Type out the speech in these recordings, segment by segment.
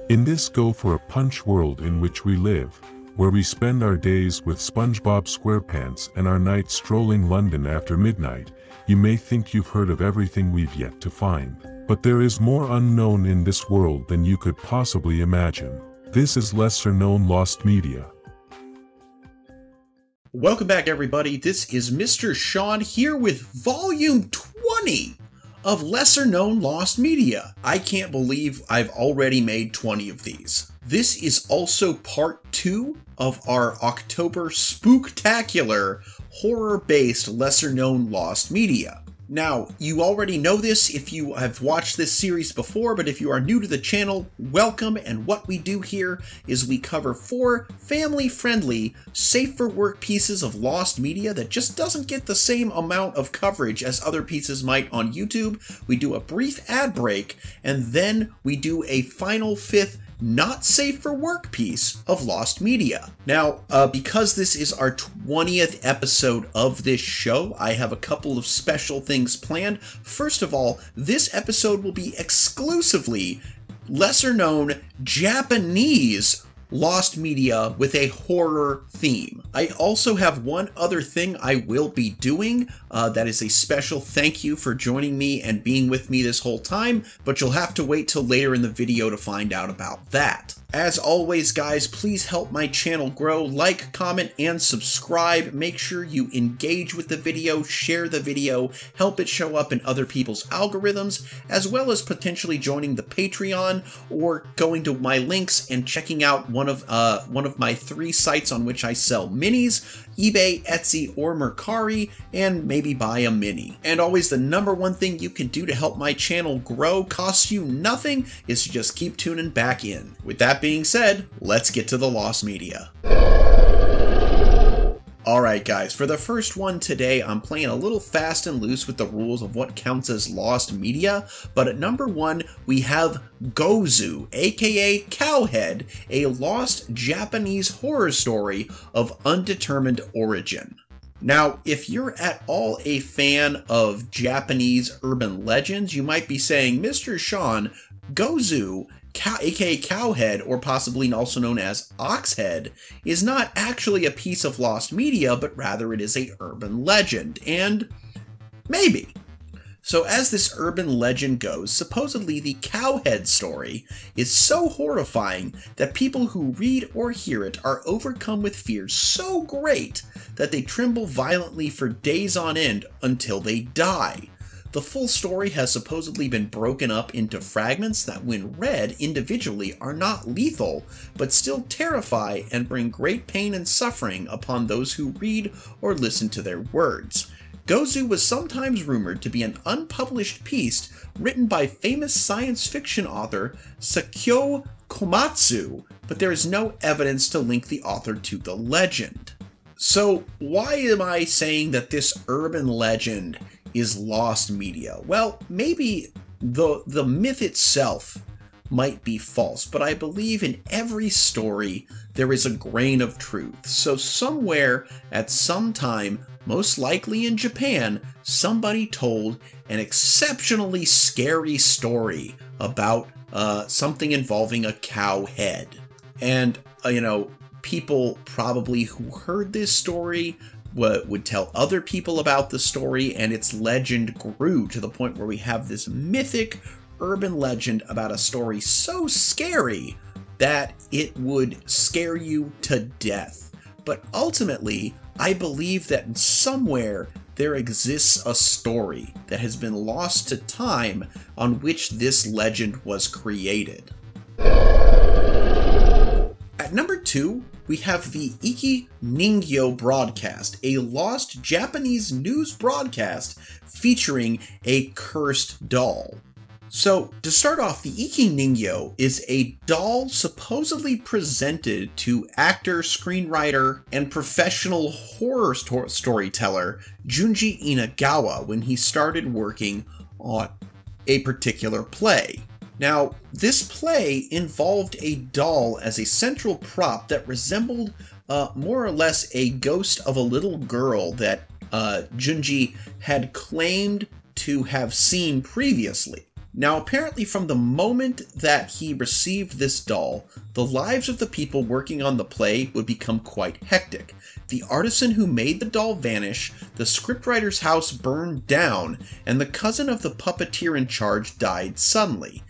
In this go-for-a-punch world in which we live, where we spend our days with SpongeBob SquarePants and our nights strolling London after midnight, you may think you've heard of everything we've yet to find. But there is more unknown in this world than you could possibly imagine. This is lesser-known lost media. Welcome back, everybody. This is Mr. Sean here with Volume 20 of Lesser Known Lost Media. I can't believe I've already made 20 of these. This is also part 2 of our October Spooktacular horror-based Lesser Known Lost Media. Now, you already know this if you have watched this series before, but if you are new to the channel, welcome, and what we do here is we cover 4 family-friendly, safe-for-work pieces of lost media that just doesn't get the same amount of coverage as other pieces might on YouTube. We do a brief ad break, and then we do a final 5th not safe for work piece of lost media. Now, because this is our 20th episode of this show, I have a couple of special things planned. First of all, this episode will be exclusively lesser known Japanese lost media with a horror theme. I also have one other thing I will be doing that is a special thank you for joining me and being with me this whole time, but you'll have to wait till later in the video to find out about that. As always, guys, please help my channel grow. Like, comment, and subscribe. Make sure you engage with the video, share the video, help it show up in other people's algorithms, as well as potentially joining the Patreon or going to my links and checking out one of my 3 sites on which I sell minis: eBay, Etsy, or Mercari, and maybe buy a mini. And always, the #1 thing you can do to help my channel grow, costs you nothing, is to just keep tuning back in. With that being said, let's get to the lost media. Alright guys, for the first one today, I'm playing a little fast and loose with the rules of what counts as lost media, but at number 1, we have Gozu, aka Cowhead, a lost Japanese horror story of undetermined origin. Now, if you're at all a fan of Japanese urban legends, you might be saying, Mr. Sean, Gozu, aka Cowhead, or possibly also known as Oxhead, is not actually a piece of lost media, but rather it is a urban legend, and maybe. So as this urban legend goes, supposedly the Cowhead story is so horrifying that people who read or hear it are overcome with fear so great that they tremble violently for days on end until they die. The full story has supposedly been broken up into fragments that when read individually are not lethal, but still terrify and bring great pain and suffering upon those who read or listen to their words. Gozu was sometimes rumored to be an unpublished piece written by famous science fiction author Sakyo Komatsu, but there is no evidence to link the author to the legend. So why am I saying that this urban legend is lost media? Well, maybe the myth itself might be false, but I believe in every story there is a grain of truth. So somewhere at some time, most likely in Japan, somebody told an exceptionally scary story about something involving a cow head. And, people probably who heard this story would tell other people about the story, and its legend grew to the point where we have this mythic urban legend about a story so scary that it would scare you to death. But ultimately, I believe that somewhere there exists a story that has been lost to time on which this legend was created. At number 2, we have the Eki Ningo broadcast, a lost Japanese news broadcast featuring a cursed doll. So, to start off, the Eki Ningo is a doll supposedly presented to actor, screenwriter, and professional horror storyteller Junji Inagawa when he started working on a particular play. Now, this play involved a doll as a central prop that resembled more or less a ghost of a little girl that Junji had claimed to have seen previously. Now, apparently from the moment that he received this doll, the lives of the people working on the play would become quite hectic. The artisan who made the doll vanish, the scriptwriter's house burned down, and the cousin of the puppeteer in charge died suddenly.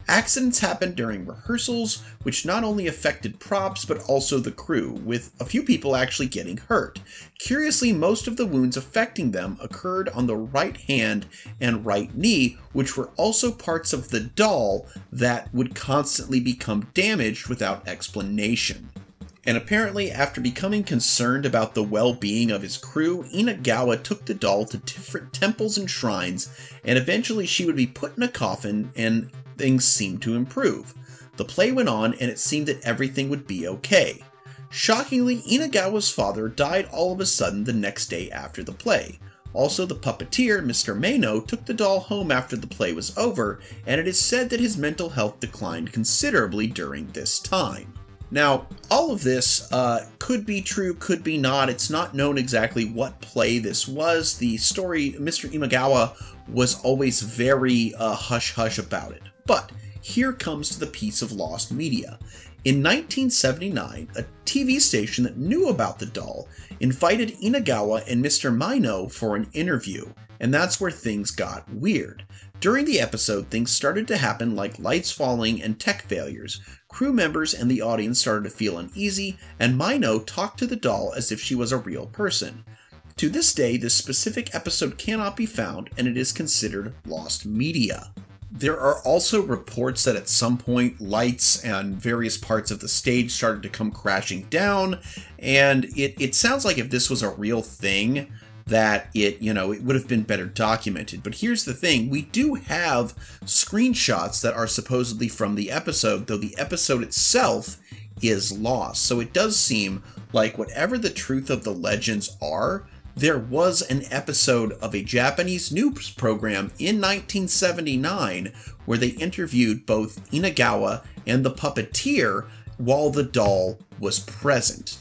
Accidents happened during rehearsals, which not only affected props but also the crew, with a few people actually getting hurt. Curiously, most of the wounds affecting them occurred on the right hand and right knee, which were also parts of the doll that would constantly become damaged without explanation. And apparently, after becoming concerned about the well-being of his crew, Inagawa took the doll to different temples and shrines, and eventually she would be put in a coffin and things seemed to improve. The play went on and it seemed that everything would be okay. Shockingly, Inagawa's father died all of a sudden the next day after the play. Also, the puppeteer, Mr. Maino, took the doll home after the play was over, and it is said that his mental health declined considerably during this time. Now, all of this could be true, could be not. It's not known exactly what play this was. The story, Mr. Imagawa was always very hush-hush about it. But here comes to the piece of lost media. In 1979, a TV station that knew about the doll invited Inagawa and Mr. Maino for an interview, and that's where things got weird. During the episode, things started to happen like lights falling and tech failures. Crew members and the audience started to feel uneasy, and Maino talked to the doll as if she was a real person. To this day, this specific episode cannot be found, and it is considered lost media. There are also reports that at some point lights and various parts of the stage started to come crashing down, and it sounds like if this was a real thing, that it would have been better documented. But here's the thing, we do have screenshots that are supposedly from the episode, though the episode itself is lost. So it does seem like whatever the truth of the legends are, there was an episode of a Japanese news program in 1979 where they interviewed both Inagawa and the puppeteer while the doll was present.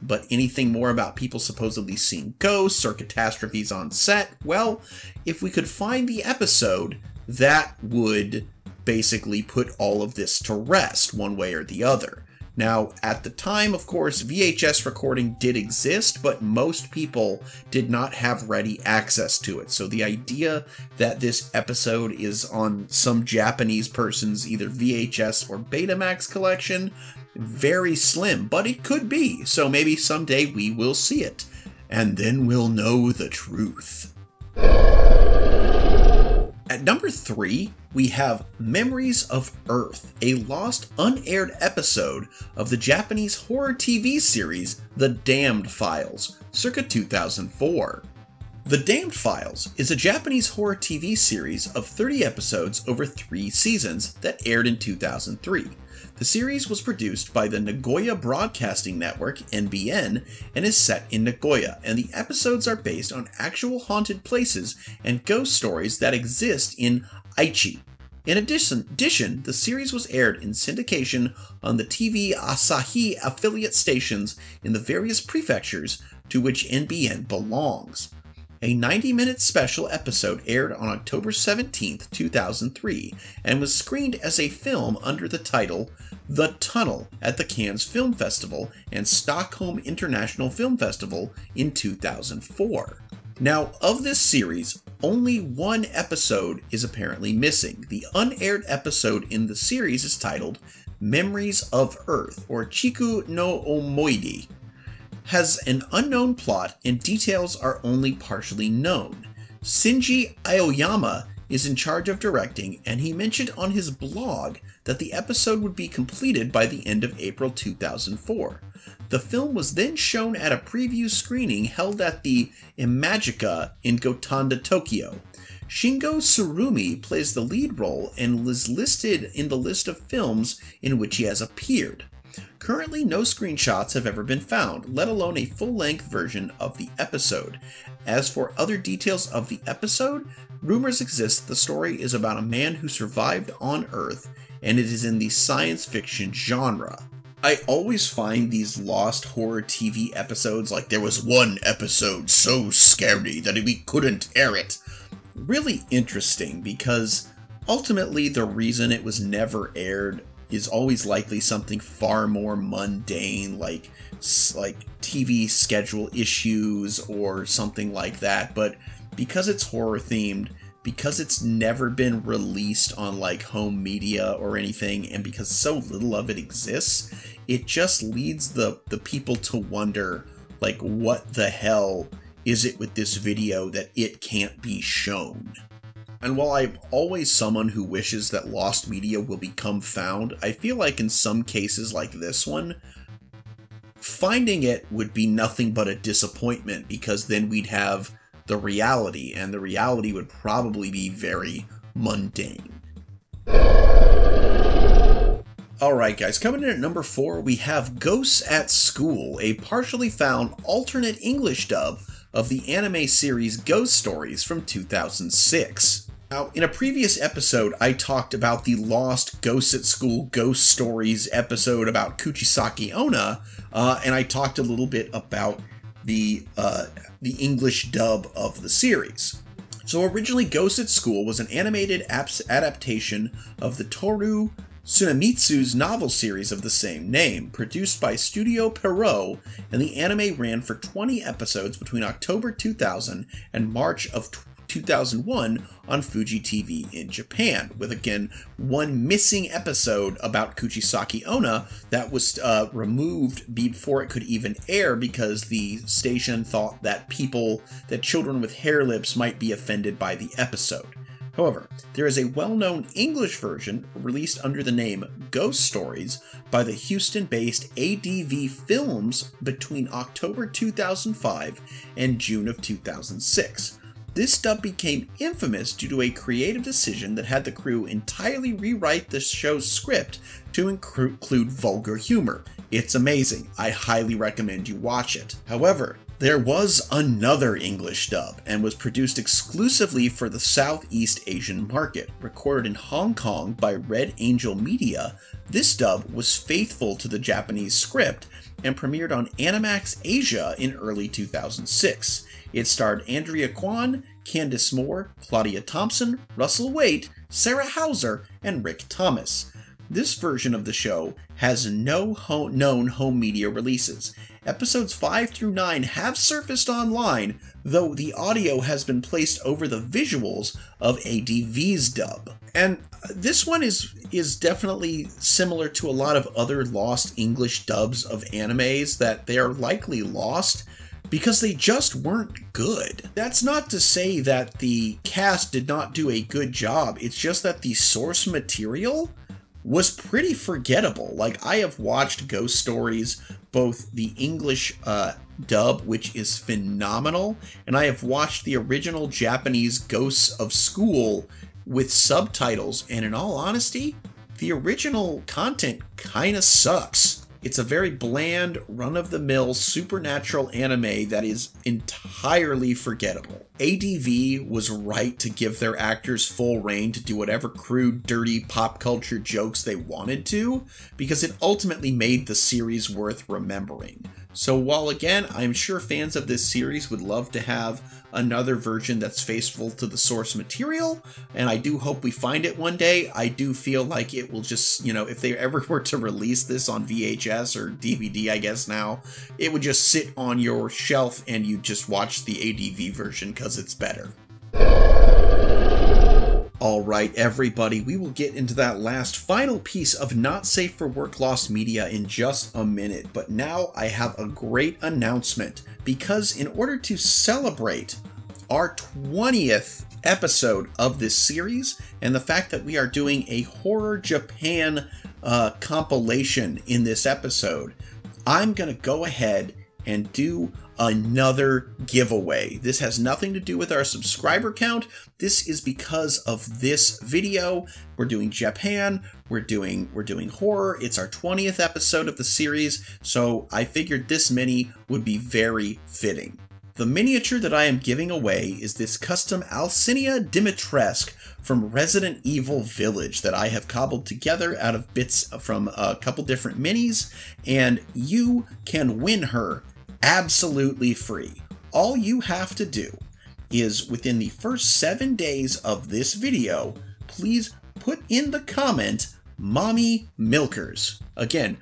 But anything more about people supposedly seeing ghosts or catastrophes on set, well, if we could find the episode, that would basically put all of this to rest one way or the other. Now, at the time, of course, VHS recording did exist, but most people did not have ready access to it. So the idea that this episode is on some Japanese person's either VHS or Betamax collection, very slim, but it could be. So maybe someday we will see it, and then we'll know the truth. At number 3, we have Memories of Earth, a lost, unaired episode of the Japanese horror TV series The Damned Files, circa 2004. The Damned Files is a Japanese horror TV series of 30 episodes over 3 seasons that aired in 2003. The series was produced by the Nagoya Broadcasting Network, NBN, and is set in Nagoya, and the episodes are based on actual haunted places and ghost stories that exist in Aichi. In addition, the series was aired in syndication on the TV Asahi affiliate stations in the various prefectures to which NBN belongs. A 90-minute special episode aired on October 17, 2003, and was screened as a film under the title The Tunnel at the Cannes Film Festival and Stockholm International Film Festival in 2004. Now, of this series, only one episode is apparently missing. The unaired episode in the series is titled Memories of Earth, or Chiku no Omoide. Has an unknown plot and details are only partially known. Shinji Aoyama is in charge of directing, and he mentioned on his blog that the episode would be completed by the end of April 2004. The film was then shown at a preview screening held at the Imagica in Gotanda, Tokyo. Shingo Tsurumi plays the lead role and is listed in the list of films in which he has appeared. Currently, no screenshots have ever been found, let alone a full-length version of the episode. As for other details of the episode, rumors exist that the story is about a man who survived on Earth, and it is in the science fiction genre. I always find these lost horror TV episodes like there was one episode so scary that we couldn't air it. really interesting because ultimately the reason it was never aired is always likely something far more mundane, like TV schedule issues or something like that. But because it's horror themed, because it's never been released on like home media or anything, and because so little of it exists, it just leads the people to wonder, like, what the hell is it with this video that it can't be shown? And while I'm always someone who wishes that lost media will become found, I feel like in some cases like this one, finding it would be nothing but a disappointment, because then we'd have the reality, and the reality would probably be very mundane. Alright guys, coming in at number 4, we have Ghosts at School, a partially found alternate English dub of the anime series Ghost Stories from 2006. Now, in a previous episode, I talked about the lost Ghosts at School Ghost Stories episode about Kuchisaki Onna, and I talked a little bit about the English dub of the series. So originally, Ghosts at School was an animated adaptation of the Toru Tsunemitsu's novel series of the same name, produced by Studio Pierrot, and the anime ran for 20 episodes between October 2000 and March of 2001 on Fuji TV in Japan, with again one missing episode about Kuchisaki Onna that was removed before it could even air because the station thought that children with hair lips might be offended by the episode. However, there is a well-known English version released under the name Ghost Stories by the Houston-based ADV Films between October 2005 and June of 2006. This dub became infamous due to a creative decision that had the crew entirely rewrite the show's script to include vulgar humor. It's amazing. I highly recommend you watch it. However, there was another English dub, and was produced exclusively for the Southeast Asian market. Recorded in Hong Kong by Red Angel Media, this dub was faithful to the Japanese script and premiered on Animax Asia in early 2006. It starred Andrea Kwan, Candice Moore, Claudia Thompson, Russell Waite, Sarah Hauser, and Rick Thomas. This version of the show has no known home media releases. Episodes 5 through 9 have surfaced online, though the audio has been placed over the visuals of ADV's dub. And this one is definitely similar to a lot of other lost English dubs of animes, that they are likely lost because they just weren't good. That's not to say that the cast did not do a good job, it's just that the source material was pretty forgettable. Like, I have watched Ghost Stories, both the English dub, which is phenomenal, and I have watched the original Japanese Ghosts of School with subtitles, and in all honesty, the original content kinda sucks. It's a very bland, run-of-the-mill supernatural anime that is entirely forgettable. ADV was right to give their actors full reign to do whatever crude, dirty pop culture jokes they wanted to, because it ultimately made the series worth remembering. So while again, I'm sure fans of this series would love to have another version that's faithful to the source material, and I do hope we find it one day, I do feel like it will just, if they ever were to release this on VHS or DVD, I guess now, it would just sit on your shelf and you just watch the ADV version because it's better. Alright everybody, we will get into that last final piece of not safe for work lost media in just a minute, but now I have a great announcement, because in order to celebrate our 20th episode of this series, and the fact that we are doing a Horror Japan compilation in this episode, I'm gonna go ahead and do another giveaway. This has nothing to do with our subscriber count. This is because of this video. We're doing Japan, we're doing horror. It's our 20th episode of the series, so I figured this mini would be very fitting. The miniature that I am giving away is this custom Alcinia Dimitrescu from Resident Evil Village that I have cobbled together out of bits from a couple different minis, and you can win her absolutely free. All you have to do is within the first 7 days of this video, please put in the comment, Mommy Milkers. Again,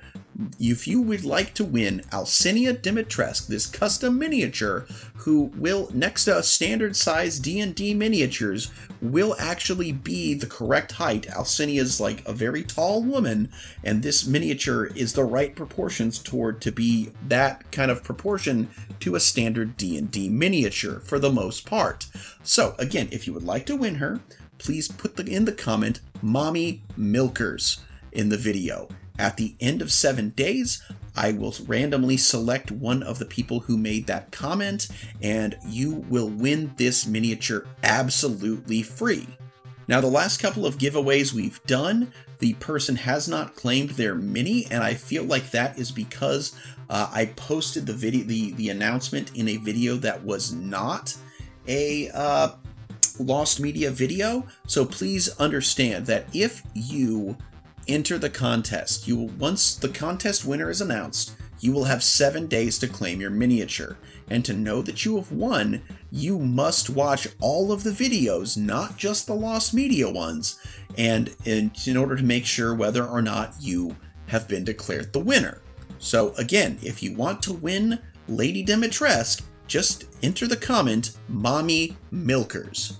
if you would like to win Alcinia Dimitrescu, this custom miniature, who will, next to standard size D&D miniatures, will actually be the correct height. Alcinia is like a very tall woman, and this miniature is the right proportions to be that kind of proportion to a standard D&D miniature for the most part. So again, if you would like to win her, please put in the comment, Mommy Milkers, in the video. At the end of 7 days, I will randomly select one of the people who made that comment, and you will win this miniature absolutely free. Now, the last couple of giveaways we've done, the person has not claimed their mini, and I feel like that is because I posted the video, the announcement in a video that was not a Lost Media video. So please understand that if you enter the contest, once the contest winner is announced, you will have 7 days to claim your miniature. And to know that you have won, you must watch all of the videos, not just the Lost Media ones, and in order to make sure whether or not you have been declared the winner. So again, if you want to win Lady Dimitrescu, just enter the comment, Mommy Milkers.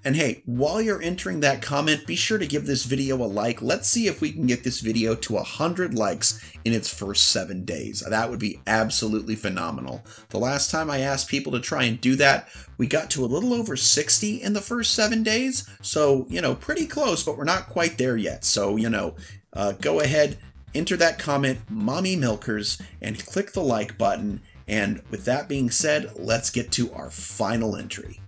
And hey, while you're entering that comment, be sure to give this video a like. Let's see if we can get this video to 100 likes in its first 7 days. That would be absolutely phenomenal. The last time I asked people to try and do that, we got to a little over 60 in the first 7 days. So, pretty close, but we're not quite there yet. So, go ahead, enter that comment, Mommy Milkers, and click the like button. And with that being said, let's get to our final entry.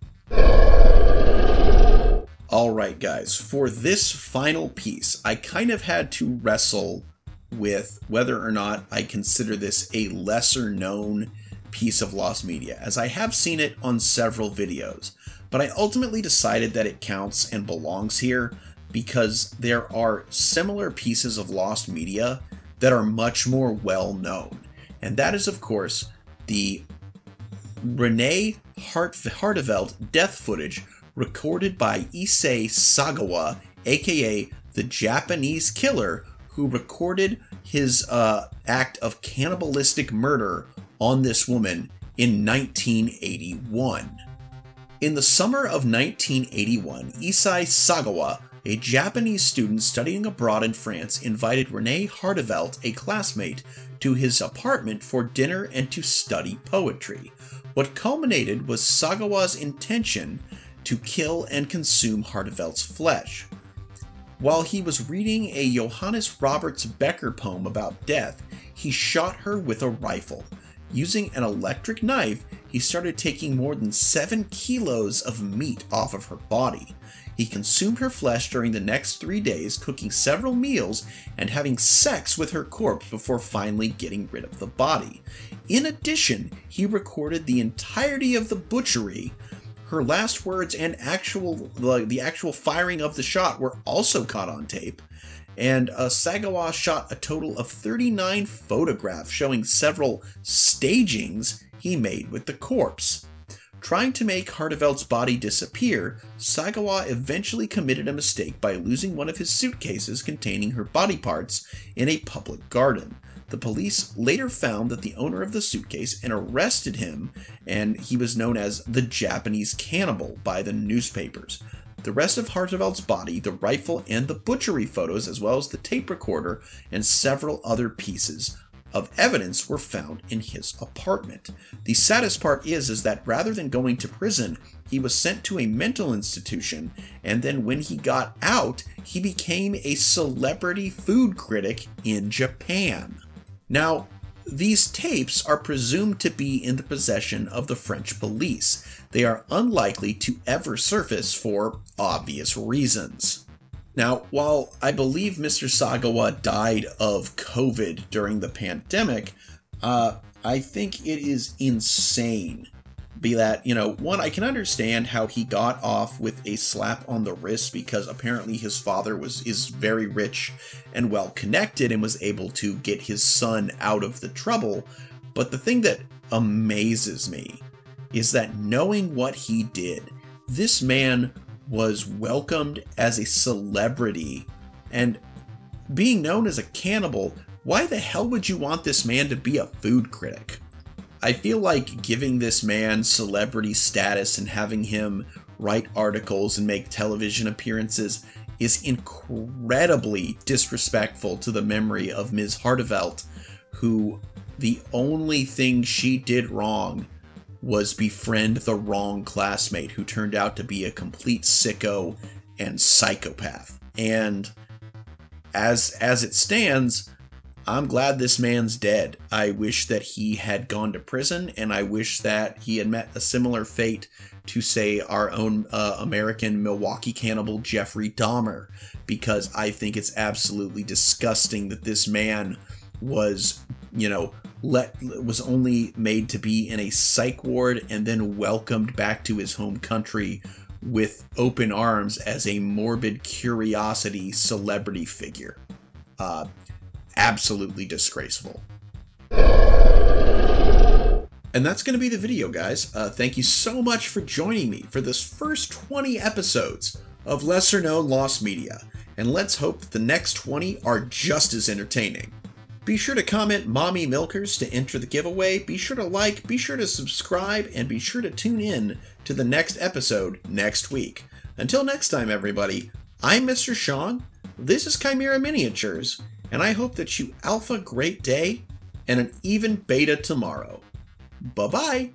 Alright guys, for this final piece, I kind of had to wrestle with whether or not I consider this a lesser known piece of Lost Media, as I have seen it on several videos, but I ultimately decided that it counts and belongs here because there are similar pieces of Lost Media that are much more well known, and that is of course the Renee Hartevelt death footage recorded by Issei Sagawa, aka the Japanese killer, who recorded his act of cannibalistic murder on this woman in 1981. In the summer of 1981, Issei Sagawa, a Japanese student studying abroad in France, invited Renee Hartevelt, a classmate, to his apartment for dinner and to study poetry. What culminated was Sagawa's intention to kill and consume Hartevelt's flesh. While he was reading a Johannes Roberts Becker poem about death, he shot her with a rifle. Using an electric knife, he started taking more than 7 kilos of meat off of her body. He consumed her flesh during the next 3 days, cooking several meals and having sex with her corpse before finally getting rid of the body. In addition, he recorded the entirety of the butchery. Her last words and the actual firing of the shot were also caught on tape. And Sagawa shot a total of 39 photographs showing several stagings he made with the corpse. Trying to make Hartevelt's body disappear, Sagawa eventually committed a mistake by losing one of his suitcases containing her body parts in a public garden. The police later found that the owner of the suitcase and arrested him, and he was known as the Japanese Cannibal by the newspapers. The rest of Hartevelt's body, the rifle, and the butchery photos, as well as the tape recorder and several other pieces of evidence were found in his apartment. The saddest part is that rather than going to prison, he was sent to a mental institution, and then when he got out, he became a celebrity food critic in Japan. Now, these tapes are presumed to be in the possession of the French police. They are unlikely to ever surface for obvious reasons. Now, while I believe Mr. Sagawa died of COVID during the pandemic, I think it is insane. Be that, one, I can understand how he got off with a slap on the wrist because apparently his father is very rich and well connected and was able to get his son out of the trouble. But the thing that amazes me is that knowing what he did, this man was welcomed as a celebrity, and being known as a cannibal, why the hell would you want this man to be a food critic? I feel like giving this man celebrity status and having him write articles and make television appearances is incredibly disrespectful to the memory of Ms. Hartevelt, who the only thing she did wrong was befriend the wrong classmate who turned out to be a complete sicko and psychopath. And as it stands, I'm glad this man's dead. I wish that he had gone to prison, and I wish that he had met a similar fate to, say, our own American Milwaukee cannibal Jeffrey Dahmer, because I think it's absolutely disgusting that this man was, was only made to be in a psych ward and then welcomed back to his home country with open arms as a morbid curiosity celebrity figure. Absolutely disgraceful. And that's going to be the video, guys. Thank you so much for joining me for this first 20 episodes of Lesser Known Lost Media, and let's hope that the next 20 are just as entertaining. Be sure to comment Mommy Milkers to enter the giveaway, be sure to like, be sure to subscribe, and be sure to tune in to the next episode next week. Until next time, everybody, I'm Mr. Sean, this is Chimera Miniatures, and I hope that you alpha great day and an even beta tomorrow. Bye-bye!